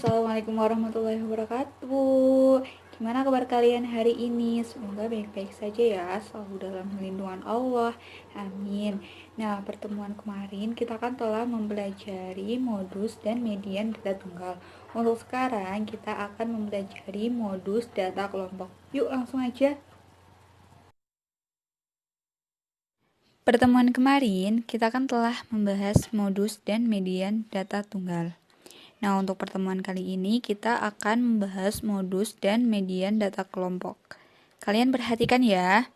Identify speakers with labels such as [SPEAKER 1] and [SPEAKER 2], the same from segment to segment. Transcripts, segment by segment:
[SPEAKER 1] Assalamualaikum warahmatullahi wabarakatuh. Gimana kabar kalian hari ini? Semoga baik-baik saja ya, selalu dalam lindungan Allah. Amin. Nah, pertemuan kemarin kita kan telah mempelajari modus dan median data tunggal. Untuk sekarang kita akan mempelajari modus data kelompok. Yuk langsung aja. Pertemuan kemarin kita kan telah membahas modus dan median data tunggal. Nah, untuk pertemuan kali ini kita akan membahas modus dan median data kelompok. Kalian perhatikan ya.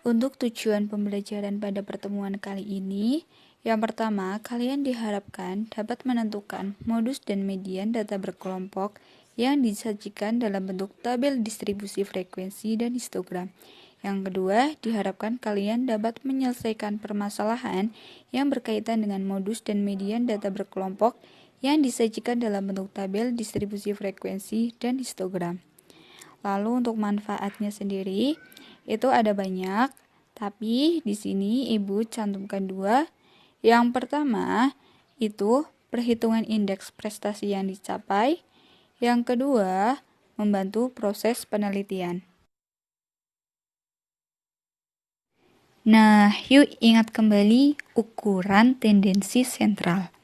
[SPEAKER 1] Untuk tujuan pembelajaran pada pertemuan kali ini, yang pertama, kalian diharapkan dapat menentukan modus dan median data berkelompok yang disajikan dalam bentuk tabel distribusi frekuensi dan histogram. Yang kedua, diharapkan kalian dapat menyelesaikan permasalahan yang berkaitan dengan modus dan median data berkelompok yang disajikan dalam bentuk tabel distribusi frekuensi dan histogram. Lalu untuk manfaatnya sendiri, itu ada banyak, tapi di sini Ibu cantumkan 2. Yang pertama, itu perhitungan indeks prestasi yang dicapai. Yang kedua, membantu proses penelitian. Nah, yuk ingat kembali ukuran tendensi sentral.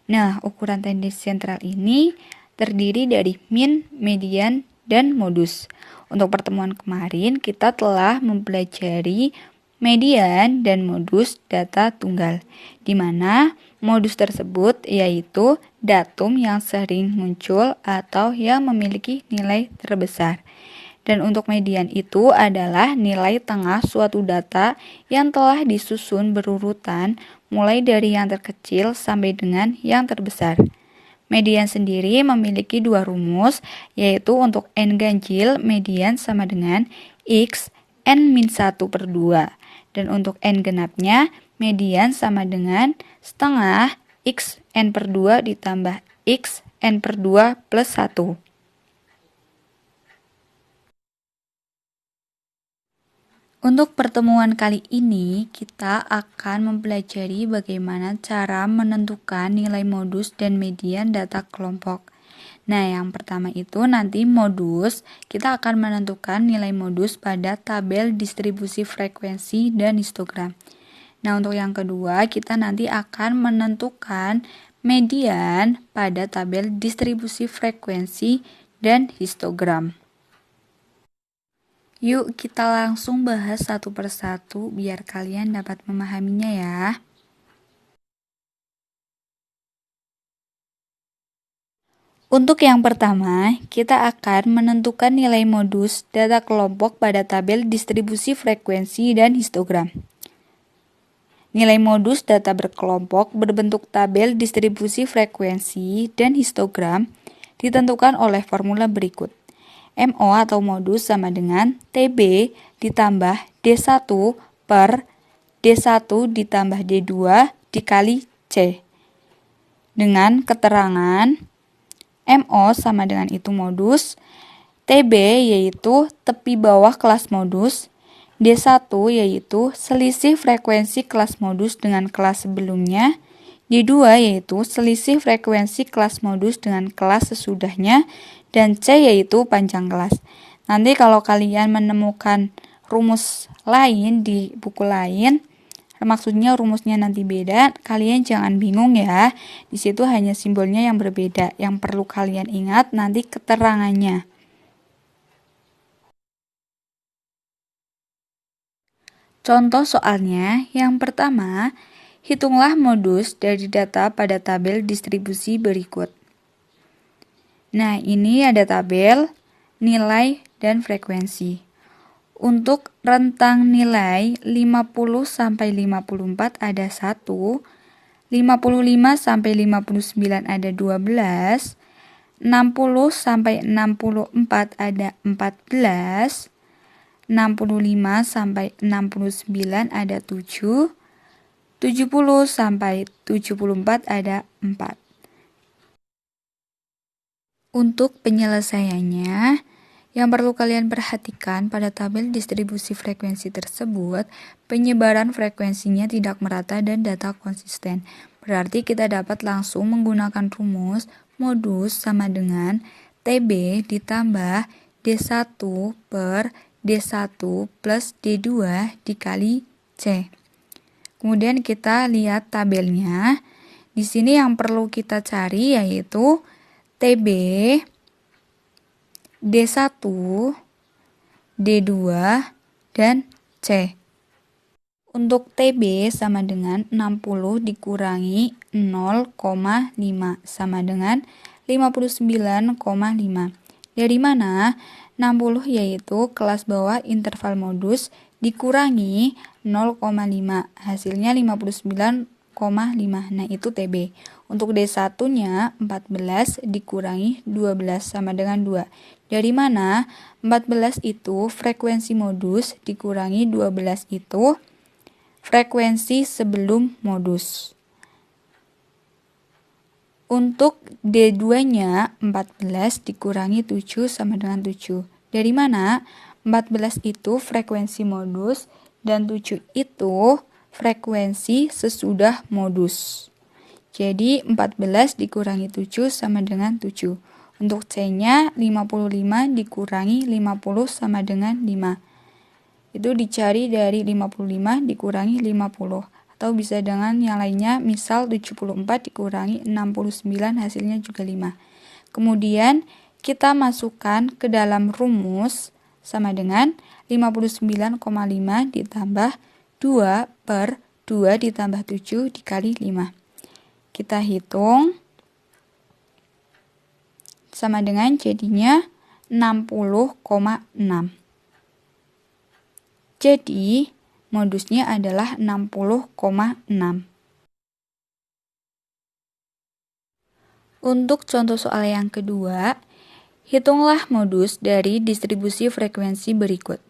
[SPEAKER 1] Nah, ukuran tendensi sentral ini terdiri dari min, median, dan modus. Untuk pertemuan kemarin, kita telah mempelajari median dan modus data tunggal, di mana modus tersebut yaitu datum yang sering muncul atau yang memiliki nilai terbesar. Dan untuk median itu adalah nilai tengah suatu data yang telah disusun berurutan mulai dari yang terkecil sampai dengan yang terbesar. Median sendiri memiliki 2 rumus, yaitu untuk n ganjil median sama dengan x n-1/2. Dan untuk n genapnya median sama dengan setengah x n/2 ditambah x n/2 plus 1. Untuk pertemuan kali ini, kita akan mempelajari bagaimana cara menentukan nilai modus dan median data kelompok. Nah, yang pertama itu nanti modus, kita akan menentukan nilai modus pada tabel distribusi frekuensi dan histogram. Nah, untuk yang kedua, kita nanti akan menentukan median pada tabel distribusi frekuensi dan histogram. Yuk kita langsung bahas satu persatu biar kalian dapat memahaminya ya. Untuk yang pertama, kita akan menentukan nilai modus data kelompok pada tabel distribusi frekuensi dan histogram. Nilai modus data berkelompok berbentuk tabel distribusi frekuensi dan histogram ditentukan oleh formula berikut. MO atau modus sama dengan TB ditambah D1 per D1 ditambah D2 dikali C. Dengan keterangan MO sama dengan itu modus, TB yaitu tepi bawah kelas modus, D1 yaitu selisih frekuensi kelas modus dengan kelas sebelumnya, D2 yaitu selisih frekuensi kelas modus dengan kelas sesudahnya, dan C yaitu panjang kelas. Nanti kalau kalian menemukan rumus lain di buku lain, maksudnya rumusnya nanti beda, kalian jangan bingung ya. Di situ hanya simbolnya yang berbeda. Yang perlu kalian ingat nanti keterangannya. Contoh soalnya, yang pertama, hitunglah modus dari data pada tabel distribusi berikut. Nah, ini ada tabel, nilai, dan frekuensi. Untuk rentang nilai 50 sampai 54 ada 1, 55 sampai 59 ada 12, 60 sampai 64 ada 14, 65 sampai 69 ada 7, 70 sampai 74 ada 4. Untuk penyelesaiannya, yang perlu kalian perhatikan pada tabel distribusi frekuensi tersebut, penyebaran frekuensinya tidak merata dan data konsisten. Berarti kita dapat langsung menggunakan rumus modus sama dengan TB ditambah D1 per D1 plus D2 dikali C. Kemudian kita lihat tabelnya. Di sini yang perlu kita cari yaitu TB, D1, D2, dan C. Untuk TB sama dengan 60 dikurangi 0,5 sama dengan 59,5. Dari mana? 60 yaitu kelas bawah interval modus dikurangi 0,5. Hasilnya 59,5. Nah, itu TB. Untuk D1-nya 14 dikurangi 12 sama dengan 2. Dari mana? 14 itu frekuensi modus dikurangi 12 itu frekuensi sebelum modus. Untuk D2-nya 14 dikurangi 7 sama dengan 7. Dari mana? 14 itu frekuensi modus dan 7 itu frekuensi sesudah modus. Jadi 14 dikurangi 7 sama dengan 7. Untuk C-nya 55 dikurangi 50 sama dengan 5. Itu dicari dari 55 dikurangi 50. Atau bisa dengan yang lainnya, misal 74 dikurangi 69 hasilnya juga 5. Kemudian kita masukkan ke dalam rumus sama dengan 59,5 ditambah 2 per 2 ditambah 7 dikali 5. Kita hitung sama dengan jadinya 60,6. Jadi, modusnya adalah 60,6. Untuk contoh soal yang kedua, hitunglah modus dari distribusi frekuensi berikut.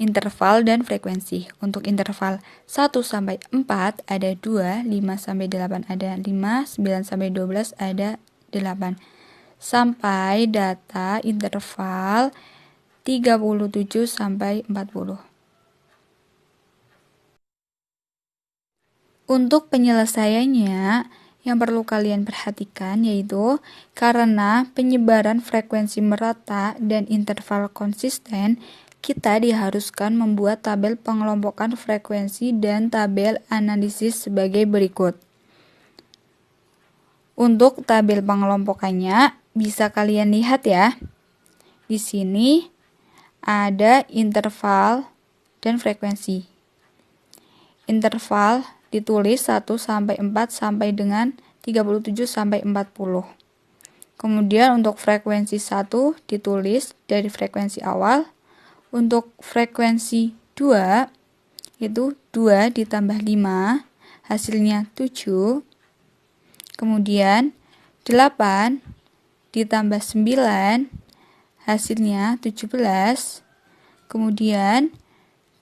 [SPEAKER 1] Interval dan frekuensi. Untuk interval 1 sampai 4 ada 2, 5 sampai 8 ada 5, 9 sampai 12 ada 8. Sampai data interval 37 sampai 40. Untuk penyelesaiannya, yang perlu kalian perhatikan yaitu karena penyebaran frekuensi merata dan interval konsisten, kita diharuskan membuat tabel pengelompokan frekuensi dan tabel analisis sebagai berikut. Untuk tabel pengelompokannya bisa kalian lihat ya. Di sini ada interval dan frekuensi. Interval ditulis 1 sampai 4 sampai dengan 37 sampai 40. Kemudian untuk frekuensi 1 ditulis dari frekuensi awal. Untuk frekuensi 2 itu 2 ditambah 5 hasilnya 7. Kemudian 8 ditambah 9 hasilnya 17. Kemudian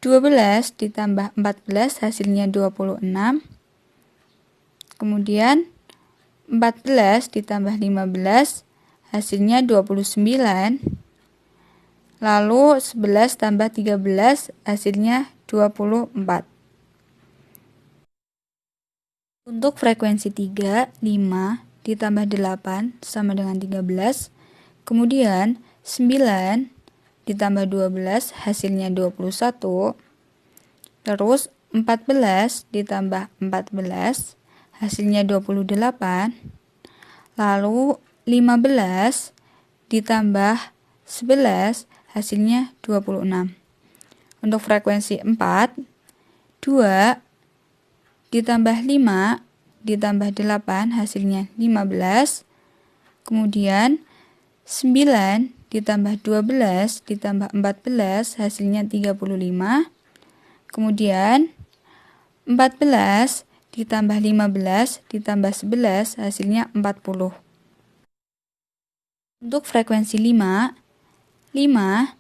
[SPEAKER 1] 12 ditambah 14 hasilnya 26. Kemudian 14 ditambah 15 hasilnya 29. Lalu 11 tambah 13 hasilnya 24. Untuk frekuensi 3, 5 ditambah 8 sama dengan 13. Kemudian 9 ditambah 12 hasilnya 21. Terus 14 ditambah 14 hasilnya 28. Lalu 15 ditambah 11 hasilnya 26. Untuk frekuensi 4, 2 ditambah 5 ditambah 8 hasilnya 15. Kemudian 9 ditambah 12 ditambah 14 hasilnya 35. Kemudian 14 ditambah 15 ditambah 11 hasilnya 40. Untuk frekuensi 5, 5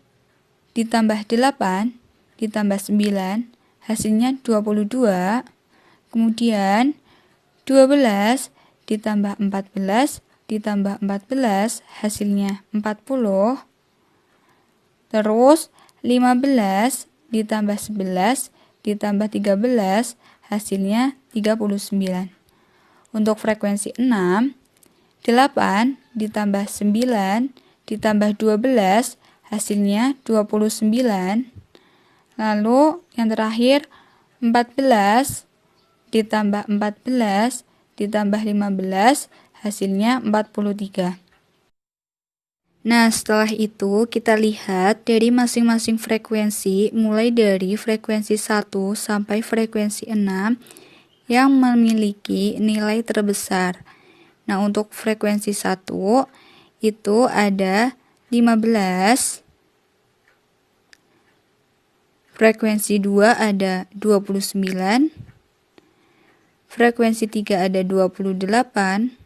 [SPEAKER 1] ditambah 8 ditambah 9 hasilnya 22. Kemudian 12 ditambah 14 ditambah 14 hasilnya 40. Terus 15 ditambah 11 ditambah 13 hasilnya 39. Untuk frekuensi 6, 8 ditambah 9 ditambah 12 hasilnya 29. Lalu yang terakhir 14 ditambah 14 ditambah 15 hasilnya 43. Nah, setelah itu kita lihat dari masing-masing frekuensi, mulai dari frekuensi 1 sampai frekuensi 6 yang memiliki nilai terbesar. Nah, untuk frekuensi 1 itu ada 15, frekuensi 2 ada 29, frekuensi 3 ada 28,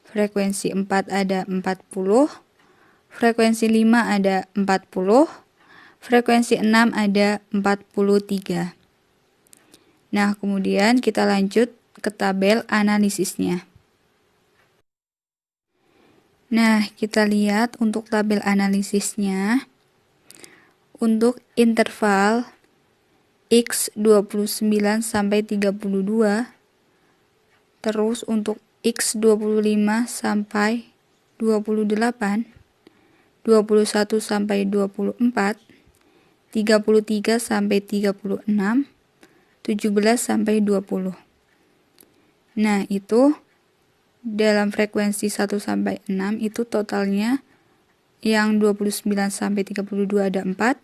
[SPEAKER 1] frekuensi 4 ada 40, frekuensi 5 ada 40, frekuensi 6 ada 43. Nah, kemudian kita lanjut ke tabel analisisnya. Nah, kita lihat untuk tabel analisisnya. Untuk interval X 29 sampai 32, terus untuk X 25 sampai 28, 21 sampai 24, 33 sampai 36, 17 sampai 20. Nah, itu dalam frekuensi 1 sampai 6 itu totalnya yang 29 sampai 32 ada 4,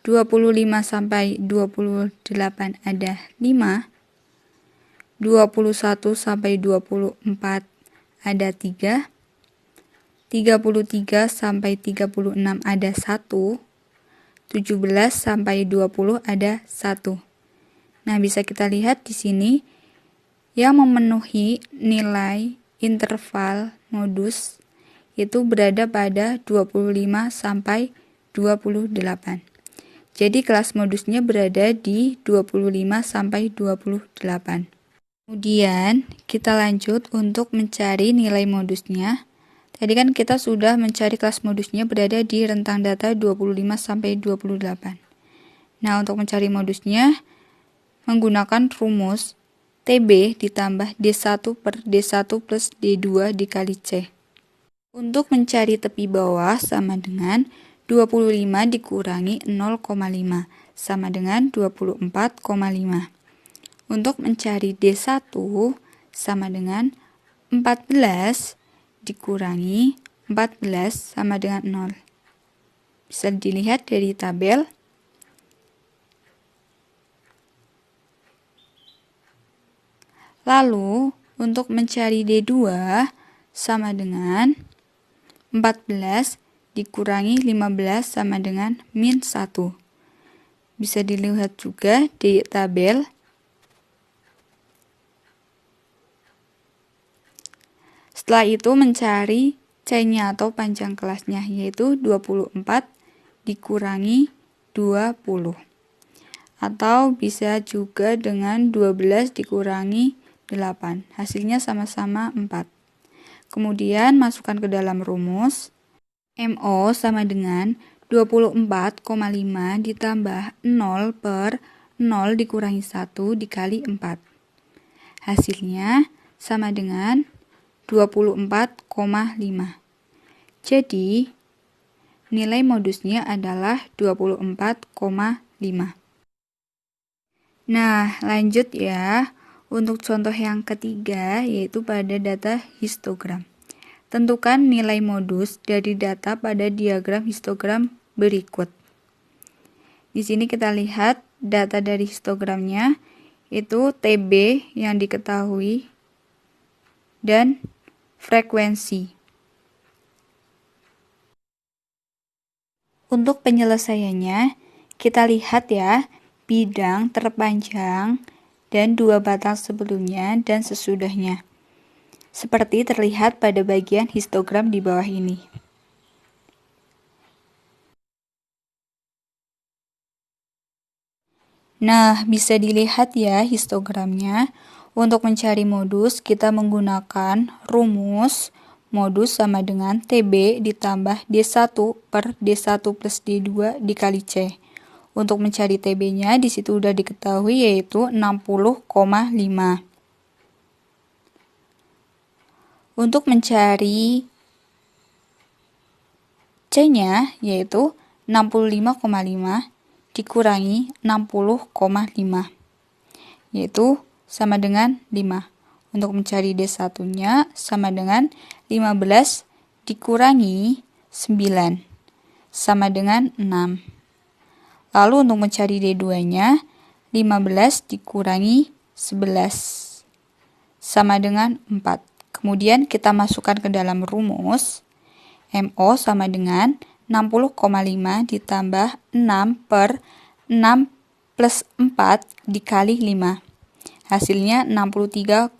[SPEAKER 1] 25 sampai 28 ada 5, 21 sampai 24 ada 3, 33 sampai 36 ada 1, 17 sampai 20 ada 1. Nah, bisa kita lihat di sini yang memenuhi nilai interval modus itu berada pada 25 sampai 28. Jadi kelas modusnya berada di 25 sampai 28. Kemudian kita lanjut untuk mencari nilai modusnya. Tadi kan kita sudah mencari kelas modusnya berada di rentang data 25 sampai 28. Nah, untuk mencari modusnya menggunakan rumus TB ditambah D1 per D1 plus D2 dikali C. Untuk mencari tepi bawah sama dengan 25 dikurangi 0,5 sama dengan 24,5. Untuk mencari D1 sama dengan 14 dikurangi 14 sama dengan 0. Bisa dilihat dari tabel. Lalu, untuk mencari D2 sama dengan 14 dikurangi 15 sama dengan min 1. Bisa dilihat juga di tabel. Setelah itu mencari C-nya atau panjang kelasnya, yaitu 24 dikurangi 20. Atau bisa juga dengan 12 dikurangi 8. Hasilnya sama-sama 4. Kemudian masukkan ke dalam rumus. MO sama dengan 24,5 ditambah 0 per 0 dikurangi 1 dikali 4. Hasilnya sama dengan 24,5. Jadi, nilai modusnya adalah 24,5. Nah, lanjut ya. Untuk contoh yang ketiga, yaitu pada data histogram. Tentukan nilai modus dari data pada diagram histogram berikut. Di sini kita lihat data dari histogramnya, itu TB yang diketahui, dan frekuensi. Untuk penyelesaiannya, kita lihat ya, bidang terpanjang dan 2 batang sebelumnya dan sesudahnya. Seperti terlihat pada bagian histogram di bawah ini. Nah, bisa dilihat ya histogramnya. Untuk mencari modus, kita menggunakan rumus modus sama dengan TB ditambah D1 per D1 plus D2 dikali C. Untuk mencari TB-nya di situ udah diketahui yaitu 60,5. Untuk mencari C-nya yaitu 65,5 dikurangi 60,5 yaitu sama dengan 5. Untuk mencari D1-nya sama dengan 15 dikurangi 9 sama dengan 6. Lalu untuk mencari D2-nya 15 dikurangi 11 sama dengan 4. Kemudian kita masukkan ke dalam rumus. MO sama dengan 60,5 ditambah 6 per 6 plus 4 dikali 5. Hasilnya 63,5.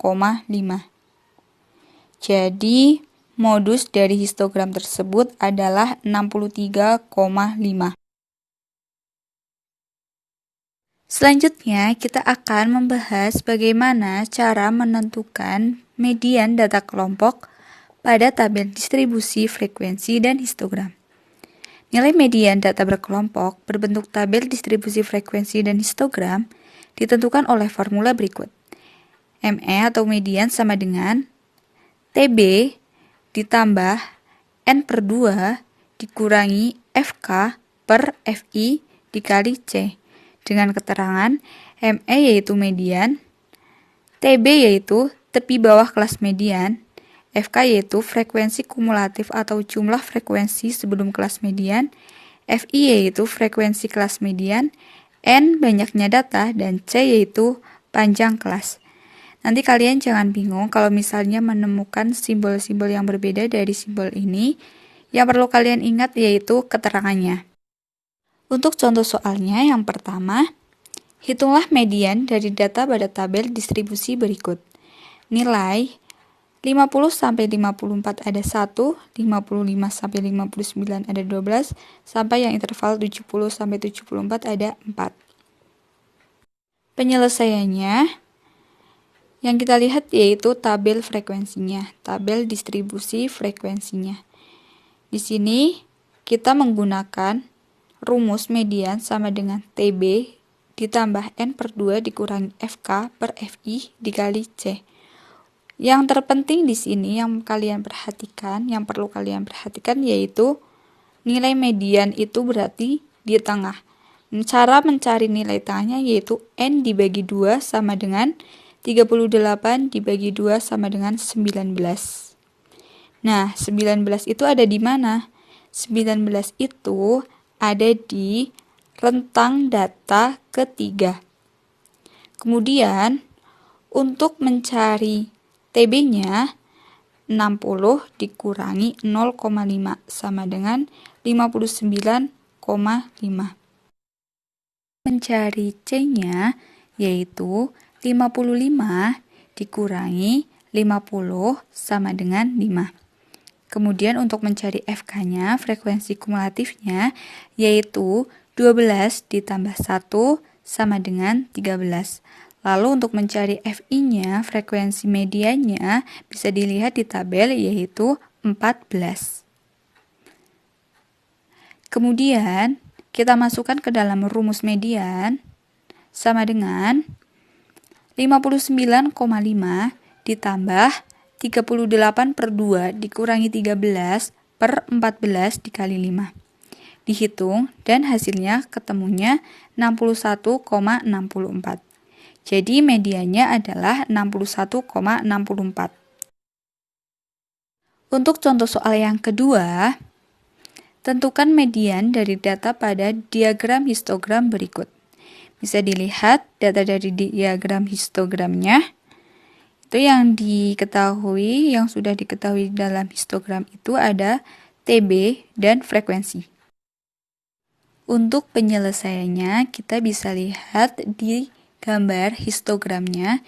[SPEAKER 1] Jadi, modus dari histogram tersebut adalah 63,5. Selanjutnya, kita akan membahas bagaimana cara menentukan median data kelompok pada tabel distribusi frekuensi dan histogram. Nilai median data berkelompok berbentuk tabel distribusi frekuensi dan histogram ditentukan oleh formula berikut. ME atau median sama dengan TB ditambah N per 2 dikurangi FK per FI dikali C. Dengan keterangan ME yaitu median, TB yaitu tepi bawah kelas median, FK yaitu frekuensi kumulatif atau jumlah frekuensi sebelum kelas median, FI yaitu frekuensi kelas median, N banyaknya data, dan C yaitu panjang kelas. Nanti kalian jangan bingung kalau misalnya menemukan simbol-simbol yang berbeda dari simbol ini. Yang perlu kalian ingat yaitu keterangannya. Untuk contoh soalnya yang pertama, hitunglah median dari data pada tabel distribusi berikut. Nilai 50-54 ada 1, 55-59 ada 12, sampai yang interval 70-74 ada 4. Penyelesaiannya, yang kita lihat yaitu tabel frekuensinya, tabel distribusi frekuensinya. Di sini kita menggunakan rumus median sama dengan TB ditambah N per 2 dikurangi FK per FI dikali C. Yang terpenting di sini yang perlu kalian perhatikan yaitu nilai median itu berarti di tengah. Cara mencari nilai tengahnya yaitu N dibagi 2 sama dengan 38 dibagi 2 sama dengan 19. Nah, 19 itu ada di mana? 19 itu ada di rentang data ketiga. Kemudian, untuk mencari TB-nya 60 dikurangi 0,5 sama dengan 59,5. Mencari C-nya yaitu 55 dikurangi 50 sama dengan 5. Kemudian untuk mencari FK-nya, frekuensi kumulatifnya yaitu 12 ditambah 1 sama dengan 13. Lalu untuk mencari FI-nya, frekuensi mediannya bisa dilihat di tabel yaitu 14. Kemudian kita masukkan ke dalam rumus median sama dengan 59,5 ditambah 38 per 2 dikurangi 13 per 14 dikali 5. Dihitung dan hasilnya ketemunya 61,64. Jadi mediannya adalah 61,64. Untuk contoh soal yang kedua, tentukan median dari data pada diagram histogram berikut. Bisa dilihat data dari diagram histogramnya. Itu yang sudah diketahui dalam histogram itu ada TB dan frekuensi. Untuk penyelesaiannya kita bisa lihat di gambar histogramnya.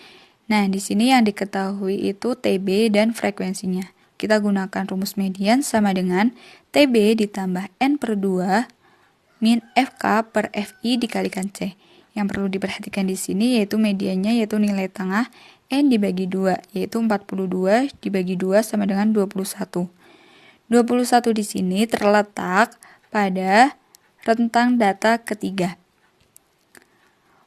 [SPEAKER 1] Nah, di sini yang diketahui itu TB dan frekuensinya. Kita gunakan rumus median sama dengan TB ditambah N per 2 min FK per FI dikalikan C. Yang perlu diperhatikan di sini yaitu mediannya yaitu nilai tengah N dibagi 2, yaitu 42 dibagi 2 sama dengan 21. 21 di sini terletak pada rentang data ketiga.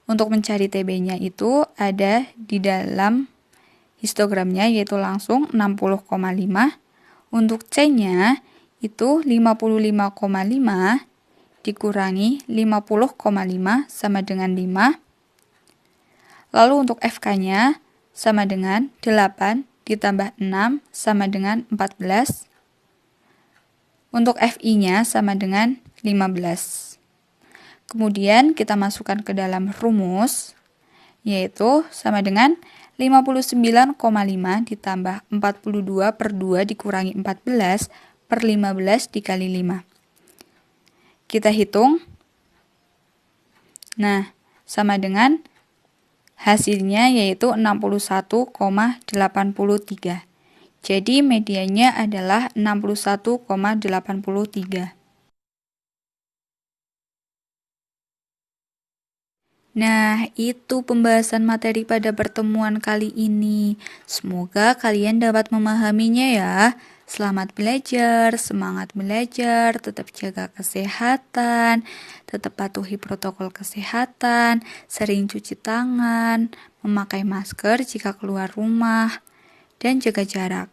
[SPEAKER 1] Untuk mencari TB-nya itu ada di dalam histogramnya yaitu langsung 60,5. Untuk C-nya itu 55,5 dikurangi 50,5 sama dengan 5. Lalu untuk FK-nya sama dengan 8 ditambah 6 sama dengan 14. Untuk FI-nya sama dengan 15. Kemudian kita masukkan ke dalam rumus, yaitu sama dengan 59,5 ditambah 42 per 2 dikurangi 14 per 15 dikali 5. Kita hitung. Nah, sama dengan hasilnya yaitu 61,83. Jadi medianya adalah 61,83. Nah, itu pembahasan materi pada pertemuan kali ini. Semoga kalian dapat memahaminya ya. Selamat belajar, semangat belajar, tetap jaga kesehatan, tetap patuhi protokol kesehatan, sering cuci tangan, memakai masker jika keluar rumah, dan jaga jarak.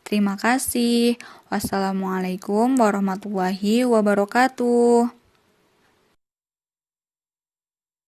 [SPEAKER 1] Terima kasih. Wassalamualaikum warahmatullahi wabarakatuh.